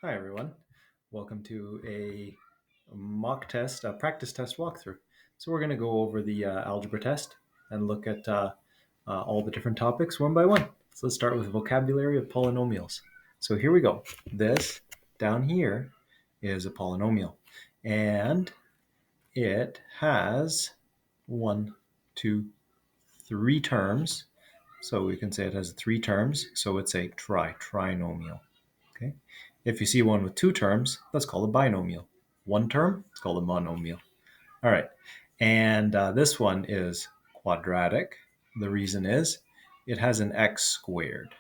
Hi everyone, welcome to a mock test, a practice test walkthrough. So we're going to go over the algebra test and look at all the different topics one by one. So let's start with vocabulary of polynomials. So here we go. This down here is a polynomial, and it has 1, 2, 3 terms. So we can say it has 3 terms, so it's a trinomial. Okay. If you see one with 2 terms, that's called a binomial. 1 term, it's called a monomial. All right. And this one is quadratic. The reason is it has an x squared.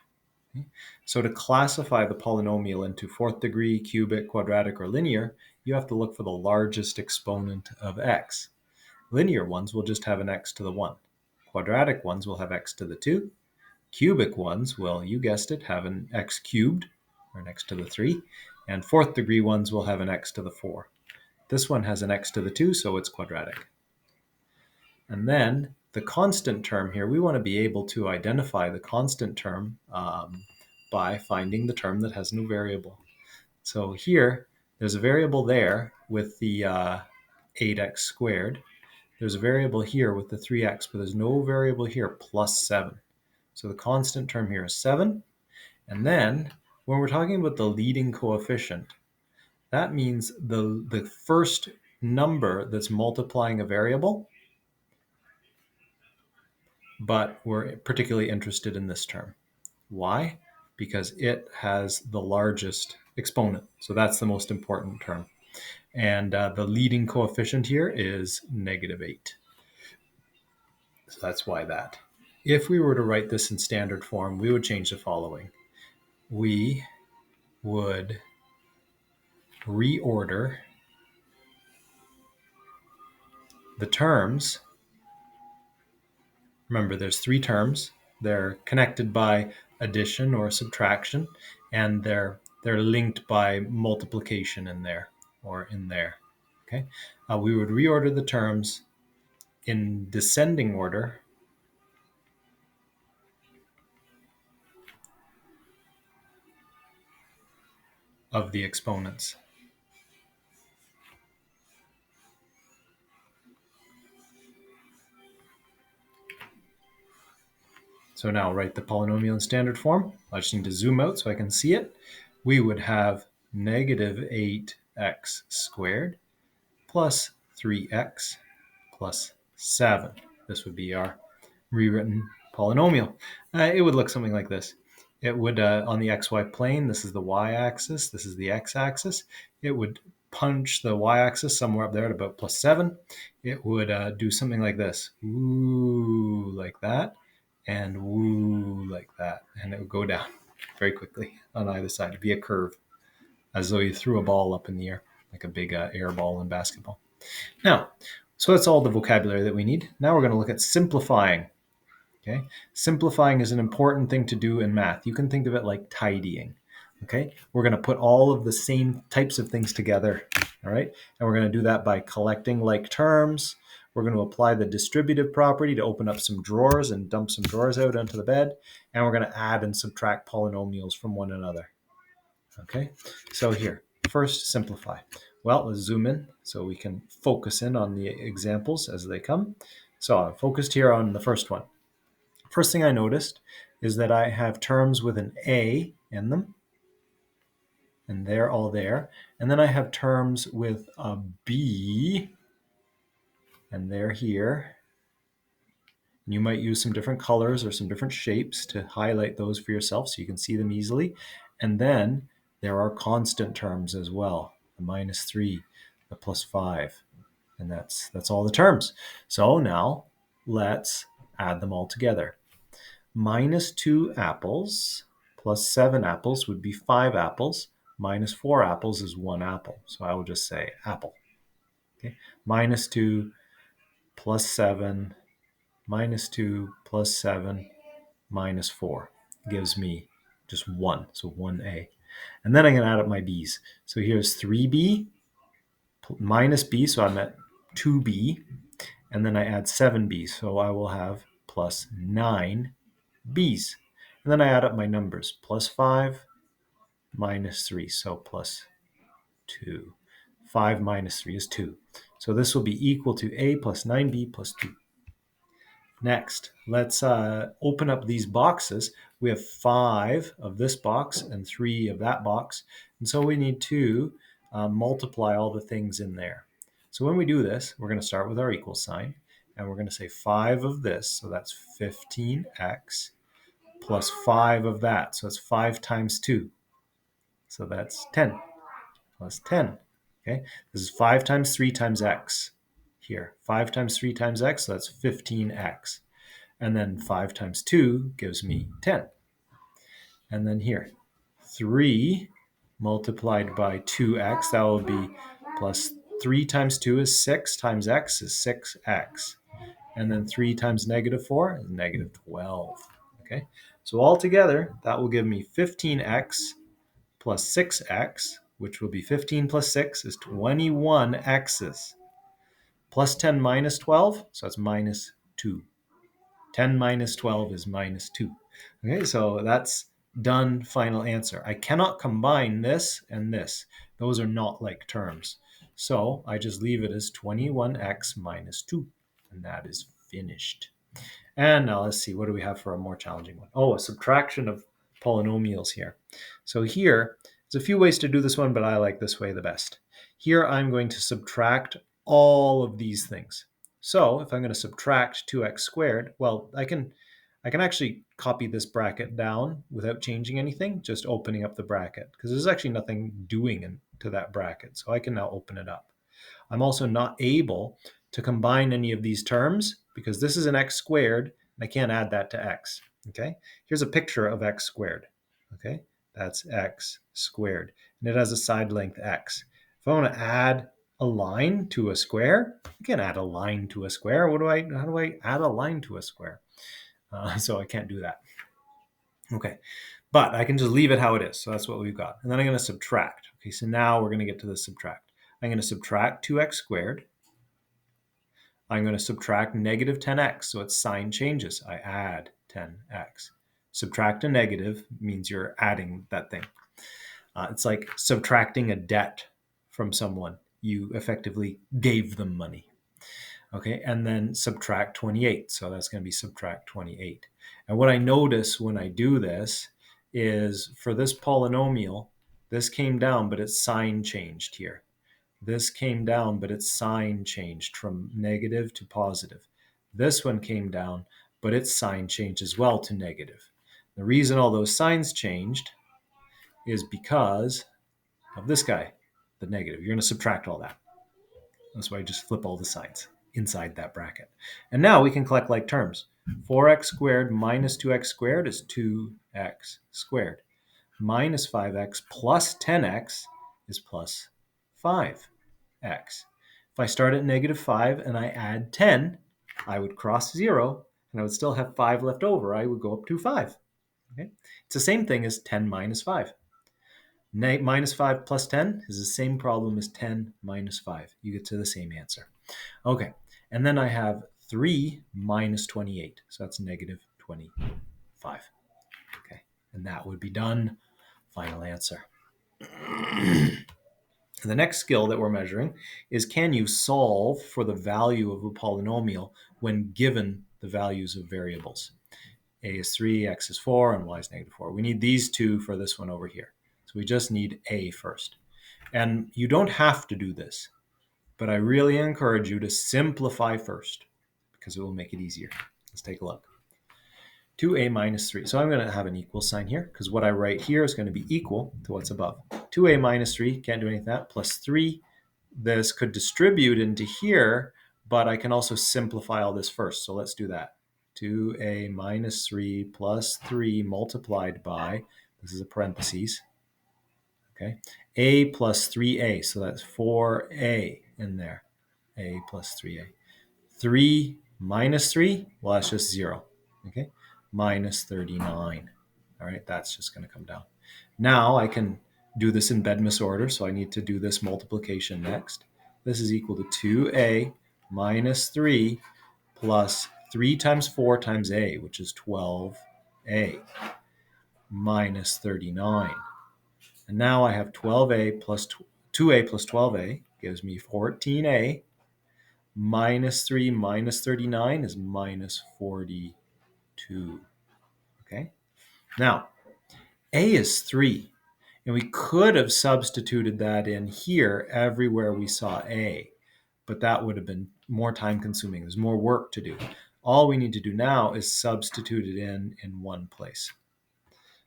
Okay? So to classify the polynomial into 4th degree, cubic, quadratic, or linear, you have to look for the largest exponent of x. Linear ones will just have an x to the 1. Quadratic ones will have x to the 2. Cubic ones will, you guessed it, have an x cubed, or an x to the 3, and 4th degree ones will have an x to the 4. This one has an x to the 2, so it's quadratic. And then the constant term here, we want to be able to identify the constant term by finding the term that has no variable. So here, there's a variable there with the 8x squared. There's a variable here with the 3x, but there's no variable here plus 7. So the constant term here is 7. And then when we're talking about the leading coefficient, that means the first number that's multiplying a variable, but we're particularly interested in this term. Why? Because it has the largest exponent. So that's the most important term. And the leading coefficient here is -8. So that's why that. If we were to write this in standard form, we would change the following. We would reorder the terms. Remember, there's 3 terms. They're connected by addition or subtraction, and they're linked by multiplication in there or in there. Okay, we would reorder the terms in descending order of the exponents. So now write the polynomial in standard form. I just need to zoom out so I can see it. We would have -8x squared plus 3x plus 7. This would be our rewritten polynomial. It would look something like this. It would, on the xy plane, this is the y-axis, this is the x-axis. It would punch the y-axis somewhere up there at about plus 7. It would do something like this. Woo, like that, and woo, like that. And it would go down very quickly on either side. It'd be a curve, as though you threw a ball up in the air, like a big air ball in basketball. Now, so that's all the vocabulary that we need. Now we're going to look at simplifying. Okay, simplifying is an important thing to do in math. You can think of it like tidying. Okay, we're going to put all of the same types of things together. All right, and we're going to do that by collecting like terms. We're going to apply the distributive property to open up some drawers and dump some drawers out onto the bed. And we're going to add and subtract polynomials from one another. Okay, so here, first simplify. Well, let's zoom in so we can focus in on the examples as they come. So I'm focused here on the first one. First thing I noticed is that I have terms with an A in them, and they're all there. And then I have terms with a B, and they're here. And you might use some different colors or some different shapes to highlight those for yourself so you can see them easily. And then there are constant terms as well, the -3, the +5, and that's all the terms. So now let's add them all together. -2 apples plus 7 apples would be 5 apples. -4 apples is 1 apple. So I will just say apple. Okay. -2 plus 7, -2 plus 7, -4 gives me just 1. So 1a. And then I can add up my b's. So here's 3b minus b. So I'm at 2b. And then I add 7b. So I will have plus 9 b's. And then I add up my numbers, +5, minus 3, so plus 2. 5 minus 3 is 2. So this will be equal to a plus 9b plus 2. Next, let's open up these boxes. We have 5 of this box and 3 of that box. And so we need to multiply all the things in there. So when we do this, we're going to start with our equal sign. And we're going to say 5 of this, so that's 15x, plus 5 of that, so it's 5 times 2. So that's 10, plus 10. Okay, this is 5 times 3 times x here. 5 times 3 times x, so that's 15x. And then 5 times 2 gives me 10. And then here, 3 multiplied by 2x, that will be plus 3 times 2 is 6 times x is 6x. And then 3 times negative 4 is negative 12. Okay, so altogether, that will give me 15x plus 6x, which will be 15 plus 6 is 21 x's. Plus 10 minus 12, so that's minus 2. 10 minus 12 is minus 2. Okay, so that's done final answer. I cannot combine this and this. Those are not like terms. So I just leave it as 21x minus 2, and that is finished. And now let's see, what do we have for a more challenging one? Oh, a subtraction of polynomials here. So here, there's a few ways to do this one, but I like this way the best. Here I'm going to subtract all of these things. So if I'm going to subtract 2x squared, well, I can actually copy this bracket down without changing anything, just opening up the bracket, because there's actually nothing doing to that bracket. So I can now open it up. I'm also not able to combine any of these terms because this is an x squared, and I can't add that to x. Okay, here's a picture of x squared. Okay, that's x squared, and it has a side length x. If I want to add a line to a square, you can add a line to a square. How do I add a line to a square? So I can't do that. Okay, but I can just leave it how it is. So that's what we've got. And then I'm going to subtract. Okay, so now we're going to get to the subtract. I'm going to subtract 2x squared. I'm going to subtract negative 10x, so its sign changes. I add 10x. Subtract a negative means you're adding that thing. It's like subtracting a debt from someone. You effectively gave them money. Okay, and then subtract 28. So that's going to be subtract 28. And what I notice when I do this is for this polynomial, this came down, but its sign changed here. This came down, but its sign changed from negative to positive. This one came down, but its sign changed as well to negative. The reason all those signs changed is because of this guy, the negative. You're going to subtract all that. That's why I just flip all the signs inside that bracket. And now we can collect like terms. 4x squared minus 2x squared is 2x squared. Minus 5x plus 10x is plus 5x. If I start at negative 5 and I add 10, I would cross 0, and I would still have 5 left over. I would go up to 5. Okay? It's the same thing as 10 minus 5. Minus 5 plus 10 is the same problem as 10 minus 5. You get to the same answer. Okay, and then I have 3 minus 28. So that's negative 25. Okay, and that would be done. Final answer. The next skill that we're measuring is, can you solve for the value of a polynomial when given the values of variables? A is 3, x is 4, and y is negative 4. We need these two for this one over here. So we just need a first. And you don't have to do this, but I really encourage you to simplify first because it will make it easier. Let's take a look. 2a minus 3. So I'm going to have an equal sign here because what I write here is going to be equal to what's above. 2a minus 3, can't do anything with that, plus 3. This could distribute into here, but I can also simplify all this first. So let's do that. 2a minus 3 plus 3 multiplied by, this is a parentheses, okay, a plus 3a. So that's 4a in there, a plus 3a. 3 minus 3, well, that's just 0, okay, minus 39. All right, that's just going to come down. Now I can do this in Bedmus order, so I need to do this multiplication next. This is equal to 2a minus 3 plus 3 times 4 times a, which is 12a, minus 39. And now I have 12a plus 2a plus 12a gives me 14a minus 3 minus 39 is minus 42. Okay. Now, a is 3. And we could have substituted that in here everywhere we saw a, but that would have been more time consuming. There's more work to do. All we need to do now is substitute it in one place.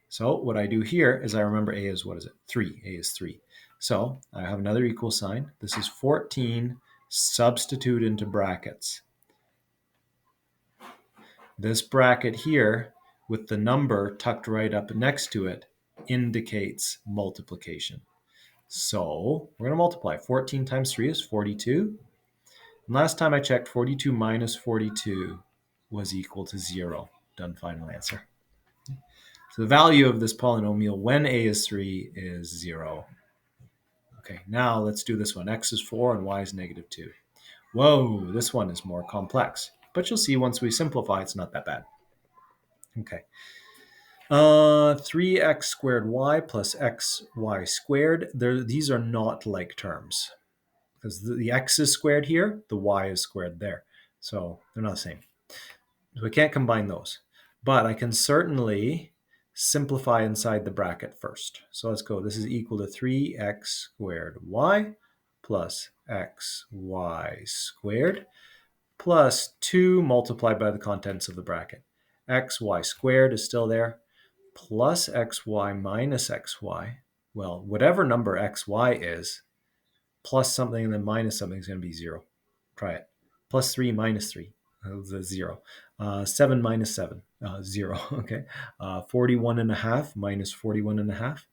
So what I do here is I remember a is, what is it? 3. A is 3. So I have another equal sign. This is 14, substitute into brackets. This bracket here with the number tucked right up next to it indicates multiplication. So we're going to multiply. 14 times 3 is 42. And last time I checked, 42 minus 42 was equal to 0. Done, final answer. So the value of this polynomial when a is 3 is 0. Okay, now let's do this one. X is 4 and y is negative 2. Whoa, this one is more complex. But you'll see once we simplify, it's not that bad. Okay. 3x squared y plus xy squared. These are not like terms. Because the x is squared here, the y is squared there. So they're not the same. So we can't combine those. But I can certainly simplify inside the bracket first. So let's go. This is equal to 3x squared y plus xy squared plus 2 multiplied by the contents of the bracket. Xy squared is still there, plus xy minus xy. Well, whatever number xy is, plus something and then minus something is going to be 0. Try it. Plus 3 minus 3, 0. 7 minus 7, 0. Okay. 41 and a half minus 41 and a half,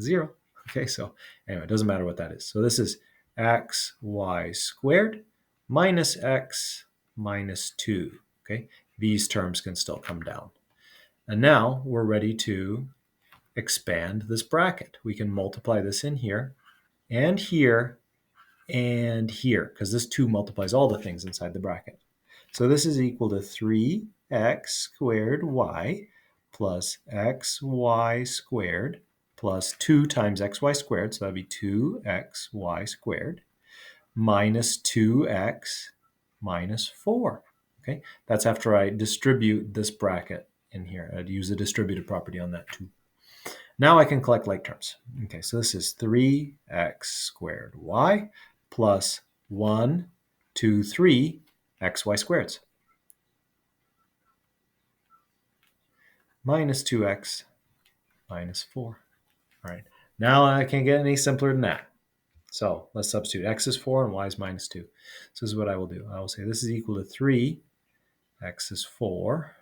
0. Okay, so anyway, it doesn't matter what that is. So this is xy squared minus x minus 2. Okay, these terms can still come down. And now we're ready to expand this bracket. We can multiply this in here and here and here, because this 2 multiplies all the things inside the bracket. So this is equal to 3x squared y plus xy squared plus 2 times xy squared, so that'd be 2xy squared, minus 2x minus 4. Okay, that's after I distribute this bracket in here. I'd use the distributive property on that too. Now I can collect like terms. Okay, so this is 3x squared y plus 1, 2, 3 xy squareds minus 2x minus 4. All right, now I can't get any simpler than that. So let's substitute. X is 4 and y is minus 2. So this is what I will do. I will say this is equal to 3, x is 4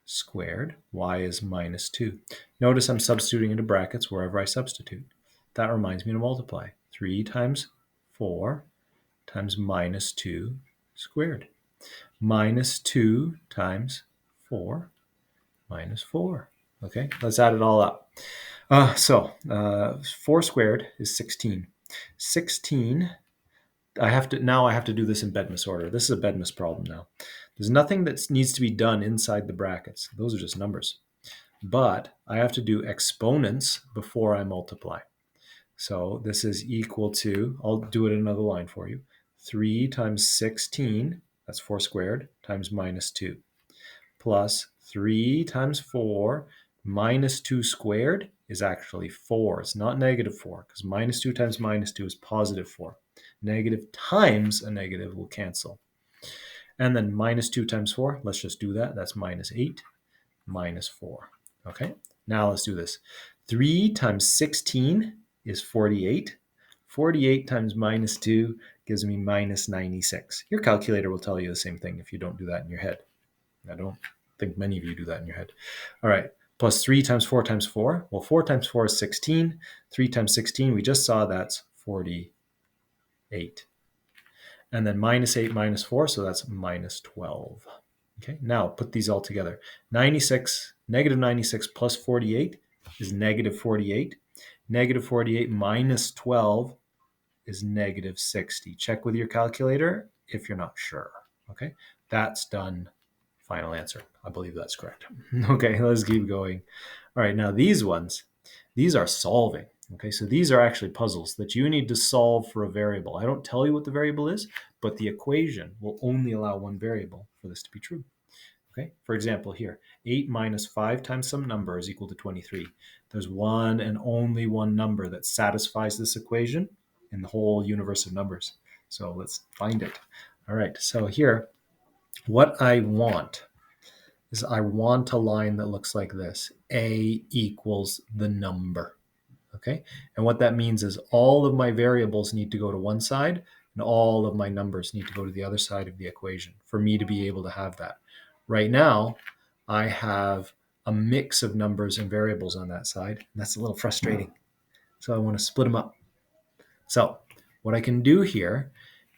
squared, y is minus 2. Notice I'm substituting into brackets wherever I substitute. That reminds me to multiply. 3 times 4 times minus 2 squared. Minus 2 times 4 minus 4. Okay, let's add it all up. 4 squared is 16. 16, I have to do this in Bedmas order. This is a Bedmas problem now. There's nothing that needs to be done inside the brackets. Those are just numbers. But I have to do exponents before I multiply. So this is equal to, I'll do it in another line for you, 3 times 16, that's 4 squared, times minus 2, plus 3 times 4 minus 2 squared is actually 4. It's not negative 4, because minus 2 times minus 2 is positive 4. Negative times a negative will cancel. And then minus 2 times 4, let's just do that. That's minus 8, minus 4. Okay, now let's do this. 3 times 16 is 48. 48 times minus 2 gives me minus 96. Your calculator will tell you the same thing if you don't do that in your head. I don't think many of you do that in your head. All right, plus 3 times 4 times 4. Well, 4 times 4 is 16. 3 times 16, we just saw that's 48. And then minus 8 minus 4, so that's minus 12. Okay, now put these all together. 96, negative 96 plus 48 is negative 48. Negative 48 minus 12 is negative 60. Check with your calculator if you're not sure. Okay, that's done. Final answer. I believe that's correct. Okay, let's keep going. All right, now these ones, These are solving. Okay, so these are actually puzzles that you need to solve for a variable. I don't tell you what the variable is, but the equation will only allow one variable for this to be true. Okay, for example, here, 8 minus 5 times some number is equal to 23. There's one and only one number that satisfies this equation in the whole universe of numbers. So let's find it. All right, so here, what I want is I want a line that looks like this. A equals the number. Okay, and what that means is all of my variables need to go to one side and all of my numbers need to go to the other side of the equation for me to be able to have that. Right now, I have a mix of numbers and variables on that side, and that's a little frustrating. So I want to split them up. So what I can do here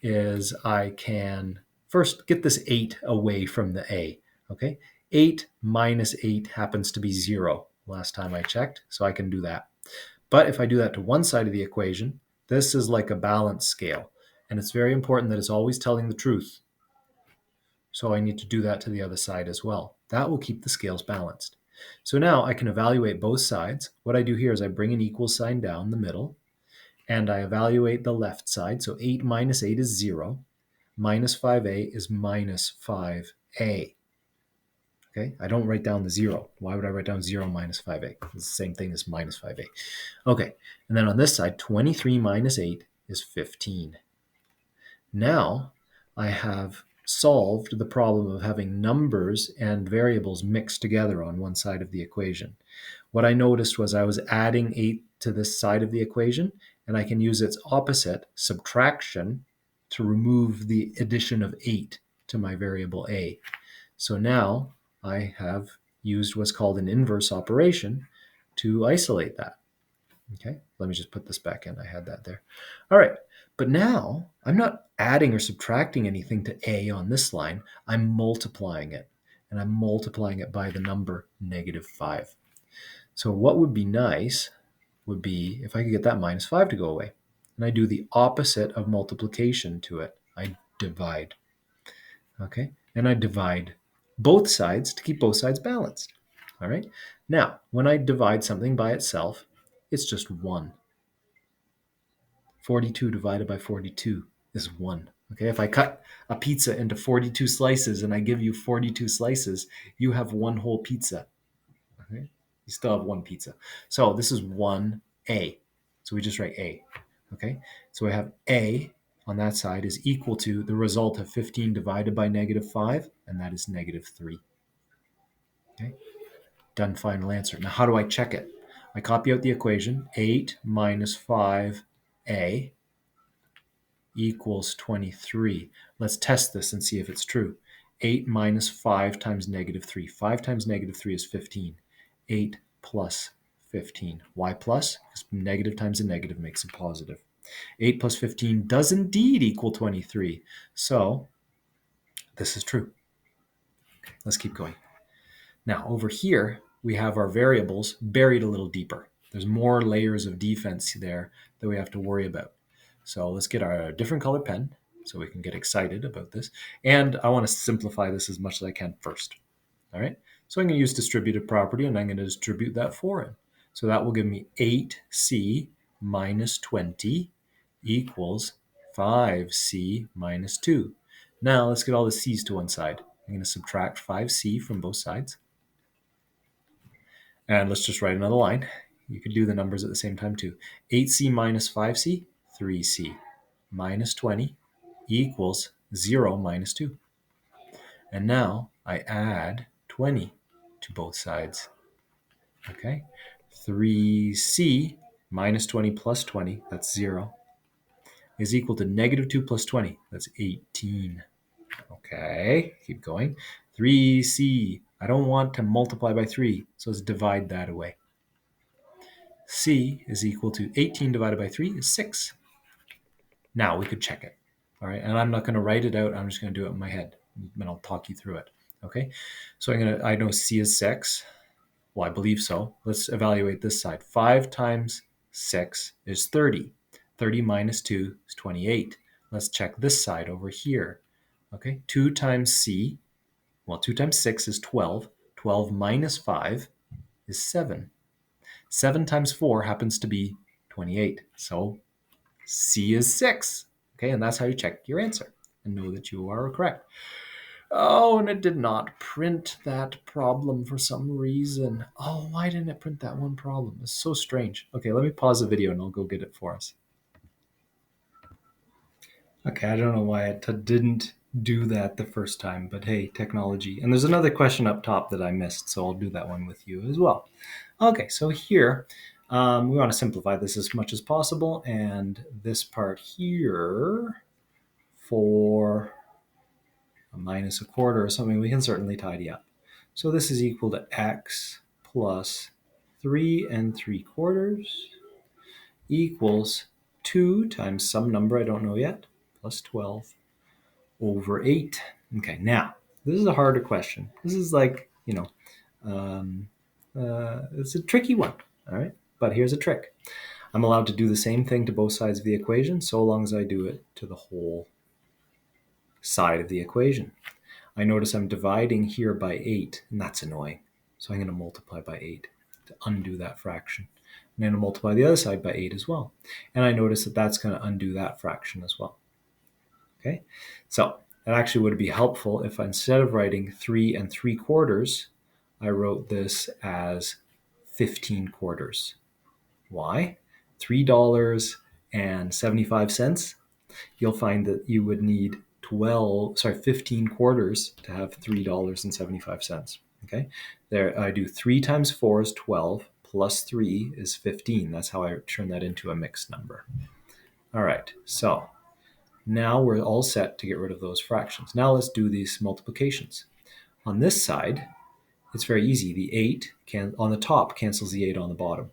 is I can first get this 8 away from the A. Okay, 8 minus 8 happens to be 0 last time I checked, so I can do that. But if I do that to one side of the equation, this is like a balance scale. And it's very important that it's always telling the truth. So I need to do that to the other side as well. That will keep the scales balanced. So now I can evaluate both sides. What I do here is I bring an equal sign down the middle, and I evaluate the left side. So 8 minus 8 is 0. Minus 5a is minus 5a. Okay, I don't write down the 0. Why would I write down 0 minus 5a? It's the same thing as minus 5a. Okay, and then on this side, 23 minus 8 is 15. Now I have solved the problem of having numbers and variables mixed together on one side of the equation. What I noticed was I was adding 8 to this side of the equation, and I can use its opposite, subtraction, to remove the addition of 8 to my variable a. So now I have used what's called an inverse operation to isolate that. Okay, let me just put this back in. I had that there. All right, but now I'm not adding or subtracting anything to a on this line. I'm multiplying it, and I'm multiplying it by the number -5. So what would be nice would be if I could get that -5 to go away. And I do the opposite of multiplication to it. I divide. Okay, and I divide both sides to keep both sides balanced. All right, now when I divide something by itself, it's just 1. 42 divided by 42 is 1. Okay, if I cut a pizza into 42 slices and I give you 42 slices, you have one whole pizza. Okay, you still have one pizza. So this is 1a. So we just write a. Okay, so we have a on that side is equal to the result of 15 divided by -5, and that is -3. Okay, done, final answer. Now, how do I check it? I copy out the equation. 8 minus 5a equals 23. Let's test this and see if it's true. 8 minus 5 times -3. 5 times -3 is 15. 8 plus 15. Why plus? Because negative times a negative makes a positive. 8 plus 15 does indeed equal 23. So this is true. Okay, let's keep going. Now over here, we have our variables buried a little deeper. There's more layers of defense there that we have to worry about. So let's get our different color pen so we can get excited about this. And I want to simplify this as much as I can first. All right, so I'm going to use distributive property, and I'm going to distribute that foreign. So that will give me 8c minus 20 equals 5c minus 2. Now let's get all the c's to one side. I'm going to subtract 5c from both sides. And let's just write another line. You could do the numbers at the same time too. 8c minus 5c, 3c, minus 20 equals 0 minus 2. And now I add 20 to both sides. Okay, 3c minus 20 plus 20, that's 0, is equal to -2 plus 20, that's 18. Okay, keep going. 3c, I don't want to multiply by 3, so let's divide that away. C is equal to 18 divided by 3 is 6. Now we could check it. All right, and I'm not going to write it out. I'm just going to do it in my head, and I'll talk you through it. Okay, so I know C is 6. Well, I believe so. Let's evaluate this side. 5 times 6 is 30. 30 minus 2 is 28. Let's check this side over here. Okay, 2 times C, well, 2 times 6 is 12. 12 minus 5 is 7. 7 times 4 happens to be 28. So C is 6. Okay, and that's how you check your answer and know that you are correct. Oh, and it did not print that problem for some reason. Oh, why didn't it print that one problem? It's so strange. Okay, let me pause the video and I'll go get it for us. Okay, I don't know why it didn't do that the first time, but hey, technology. And there's another question up top that I missed, so I'll do that one with you as well. Okay, so here, we want to simplify this as much as possible, and this part here for a minus a quarter or something, we can certainly tidy up. So this is equal to x plus 3 3/4 equals 2 times some number I don't know yet, plus 12 over 8. Okay, now, this is a harder question. This is like, it's a tricky one, all right? But here's a trick. I'm allowed to do the same thing to both sides of the equation so long as I do it to the whole side of the equation. I notice I'm dividing here by 8, and that's annoying. So I'm going to multiply by 8 to undo that fraction. I'm going to multiply the other side by 8 as well. And I notice that that's going to undo that fraction as well. Okay, so it actually would be helpful if instead of writing 3 3/4, I wrote this as 15 quarters. Why? $3.75. You'll find that you would need 15 quarters to have $3.75. Okay, there I do 3 times 4 is 12 plus 3 is 15. That's how I turn that into a mixed number. All right, so now we're all set to get rid of those fractions. Now let's do these multiplications. On this side, it's very easy. The 8 on the top cancels the 8 on the bottom.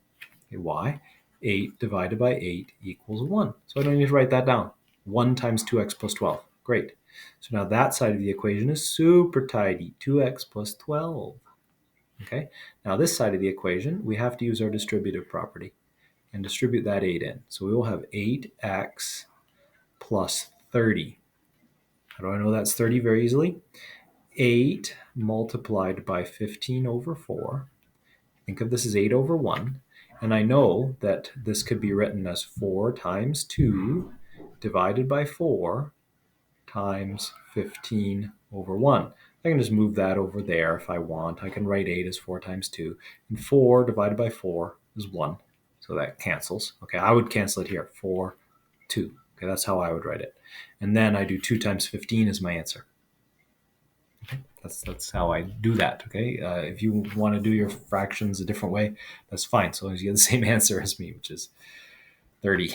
Okay, why? 8 divided by 8 equals 1. So I don't need to write that down. 1 times 2x plus 12. Great. So now that side of the equation is super tidy. 2x plus 12. Okay. Now this side of the equation, we have to use our distributive property and distribute that 8 in. So we will have 8x plus 30. How do I know that's 30 very easily? 8 multiplied by 15 over 4. Think of this as 8 over 1. And I know that this could be written as 4 times 2 divided by 4 times 15 over 1. I can just move that over there if I want. I can write 8 as 4 times 2. And 4 divided by 4 is 1. So that cancels. Okay, I would cancel it here. 4, 2. Okay, that's how I would write it. And then I do 2 times 15 as my answer. Okay, that's how I do that. Okay, if you want to do your fractions a different way, that's fine, so long as you get the same answer as me, which is 30.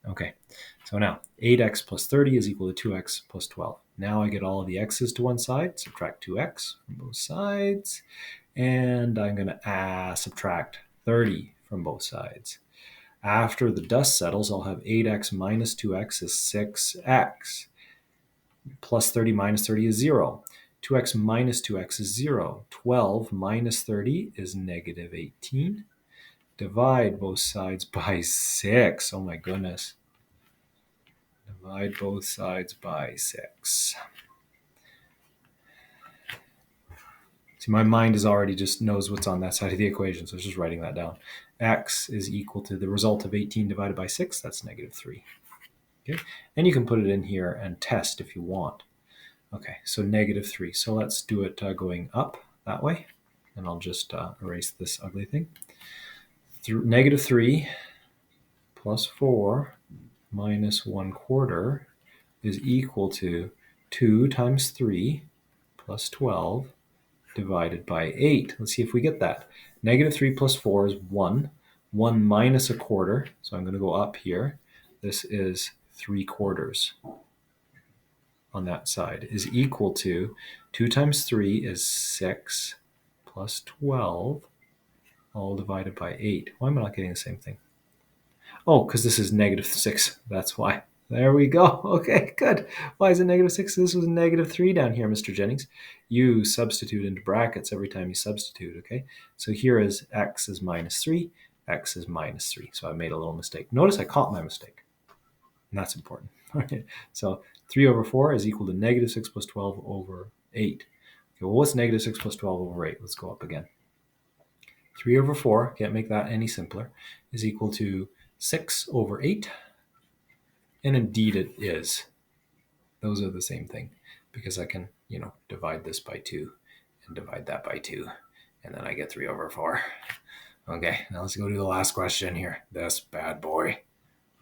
Okay, so now 8x plus 30 is equal to 2x plus 12. Now I get all of the x's to one side, subtract 2x from both sides, and I'm going to subtract 30 from both sides. After the dust settles, I'll have 8x minus 2x is 6x. Plus 30 minus 30 is 0. 2x minus 2x is 0. 12 minus 30 is negative 18. Divide both sides by 6. Oh my goodness. Divide both sides by 6. See, my mind is already just knows what's on that side of the equation, so it's just writing that down. X is equal to the result of 18 divided by 6. That's negative 3. Okay, and you can put it in here and test if you want. Okay, so negative 3. So let's do it going up that way. And I'll just erase this ugly thing. Negative 3 plus 4 minus 1/4 is equal to 2 times 3 plus 12 divided by 8. Let's see if we get that. Negative 3 plus 4 is 1. 1 minus a quarter. So I'm going to go up here. This is 3/4. On that side is equal to 2 times 3 is 6 plus 12 all divided by 8. Why am I not getting the same thing? Oh, because this is negative 6. That's why. There we go. Okay, good. Why is it negative 6? This was negative 3 down here, Mr. Jennings. You substitute into brackets every time you substitute, okay? So here is x is minus 3, x is minus 3. So I made a little mistake. Notice I caught my mistake. And that's important. Okay, so 3 over 4 is equal to negative 6 plus 12 over 8. Okay, well, what's negative 6 plus 12 over 8? Let's go up again. 3 over 4, can't make that any simpler, is equal to 6 over 8. And indeed it is. Those are the same thing because I can, divide this by 2 and divide that by 2. And then I get 3 over 4. Okay, now let's go to the last question here. This bad boy.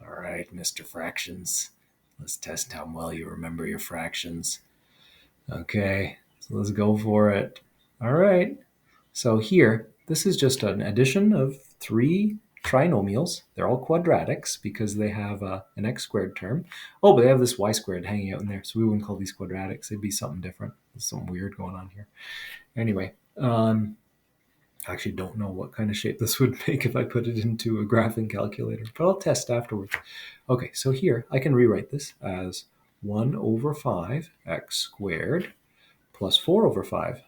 All right, Mr. Fractions. Let's test how well you remember your fractions. Okay, so let's go for it. All right. So here, this is just an addition of 3 trinomials. They're all quadratics because they have an x squared term. Oh, but they have this y squared hanging out in there, so we wouldn't call these quadratics. It'd be something different. There's something weird going on here. Anyway, I actually don't know what kind of shape this would make if I put it into a graphing calculator, but I'll test afterwards. Okay, so here I can rewrite this as 1 over 5 x squared plus 4 over 5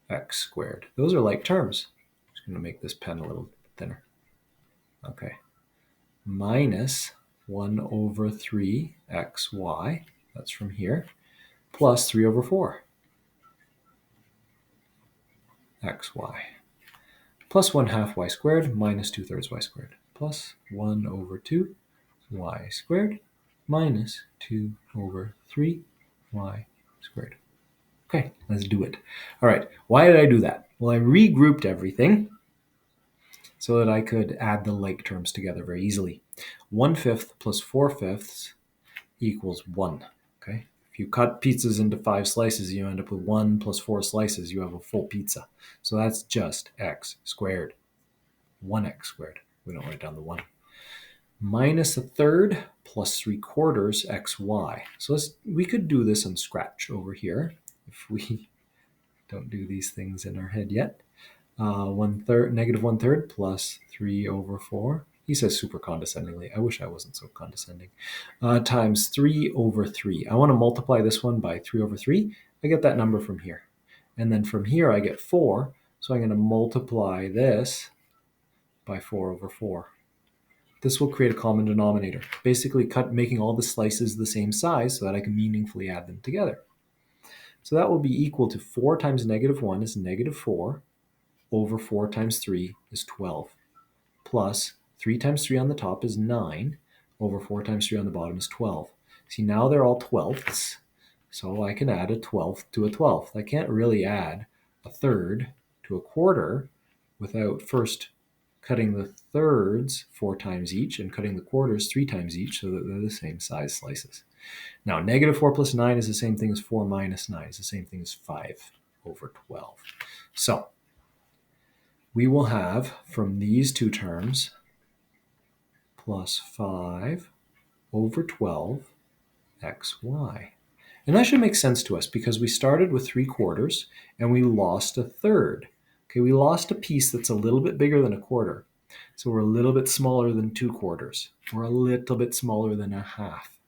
x squared. Those are like terms. I'm just going to make this pen a little thinner. Okay. Minus 1 over 3 xy, that's from here, plus 3 over 4 xy, plus 1/2 y squared minus 2/3 y squared, plus 1 over 2 y squared minus 2 over 3 y squared. Okay, let's do it. All right, why did I do that? Well, I regrouped everything so that I could add the like terms together very easily. 1/5 plus 4/5 equals 1. Okay, if you cut pizzas into 5 slices, you end up with 1 plus 4 slices. You have a full pizza. So that's just x squared. 1x squared. We don't write down the 1. Minus 1/3 plus 3/4 xy. So we could do this on Scratch over here if we don't do these things in our head yet. 1/3, negative 1/3 plus 3 over 4. He says super condescendingly. I wish I wasn't so condescending. Times 3 over 3. I want to multiply this one by 3 over 3. I get that number from here. And then from here I get 4. So I'm going to multiply this by 4 over 4. This will create a common denominator. Basically making all the slices the same size so that I can meaningfully add them together. So that will be equal to 4 times negative 1 is negative 4 over 4 times 3 is 12. Plus 3 times 3 on the top is 9 over 4 times 3 on the bottom is 12. See, now they're all twelfths. So I can add a 12th to a 12th. I can't really add a third to a quarter without first cutting the thirds 4 times each and cutting the quarters 3 times each so that they're the same size slices. Now, negative 4 plus 9 is the same thing as 4 minus 9. It's the same thing as 5 over 12. So we will have from these two terms plus 5 over 12 xy. And that should make sense to us because we started with 3/4 and we lost a third. Okay, we lost a piece that's a little bit bigger than a quarter. So we're a little bit smaller than 2/4. We're a little bit smaller than a half.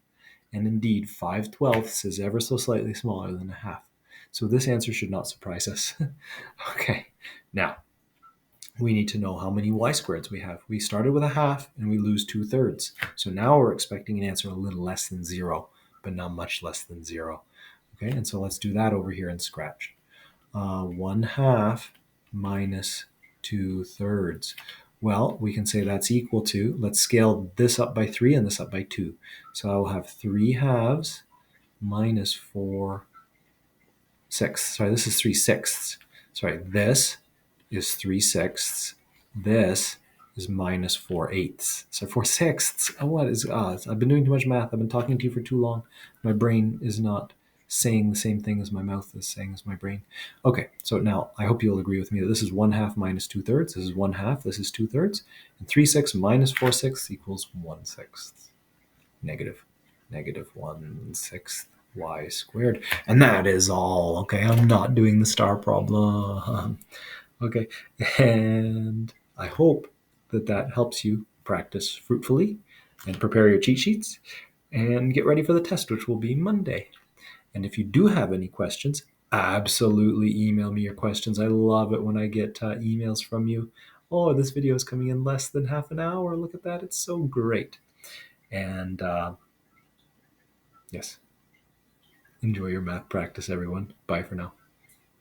And indeed, 5/12 is ever so slightly smaller than a half. So this answer should not surprise us. Okay, now we need to know how many y squareds we have. We started with a half and we lose 2/3. So now we're expecting an answer a little less than 0, but not much less than 0. Okay, and so let's do that over here in Scratch. 1/2 minus 2/3. Well, we can say that's equal to, let's scale this up by 3 and this up by 2. So I'll have 3/2 minus 4/6. Sorry, this is 3/6. Sorry, this is 3/6. This is minus 4/8. So 4/6. Oh, what is odds? I've been doing too much math. I've been talking to you for too long. My brain is not saying the same thing as my mouth is saying as my brain. Okay, so now I hope you'll agree with me that this is 1/2 minus 2/3. This is 1/2. This is 2/3. And 3/6 minus 4/6 equals 1/6. Negative 1/6 y squared. And that is all. Okay, I'm not doing the star problem. Okay, and I hope that helps you practice fruitfully and prepare your cheat sheets and get ready for the test, which will be Monday. And if you do have any questions, absolutely email me your questions. I love it when I get emails from you. Oh, this video is coming in less than half an hour. Look at that. It's so great. And yes, enjoy your math practice, everyone. Bye for now.